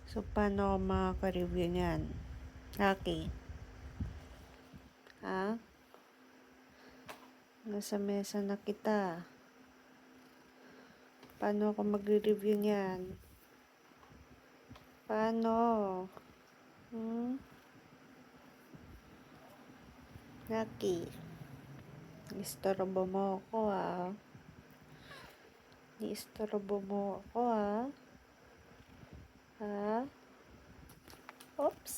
So, paano ako makaka-review niyan? Lucky. Ha? Nasa mesa na kita. Paano ako magre-review niyan? Paano? Lucky. Istorbo mo ako, ah. Istorbo mo ako, ah. Ha? Oops.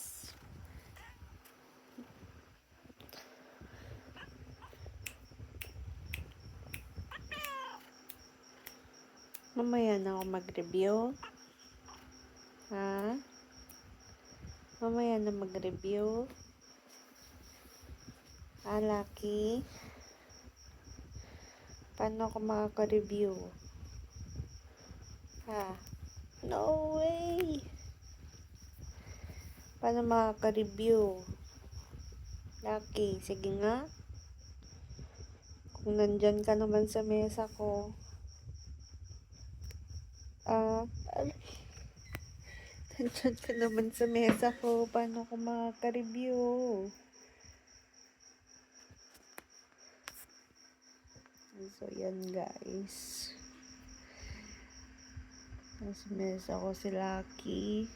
Mamaya na ako mag-review. Ha? Mamaya na mag-review. Lucky. Paano ako makaka-review? Ha? No way! Paano makaka-review? Lucky, sige nga. Kung nandyan ka naman sa mesa ko. Nandyan ka naman sa mesa ko. Paano ako makaka-review? So, yan guys. Nasa mesa ko si Lucky.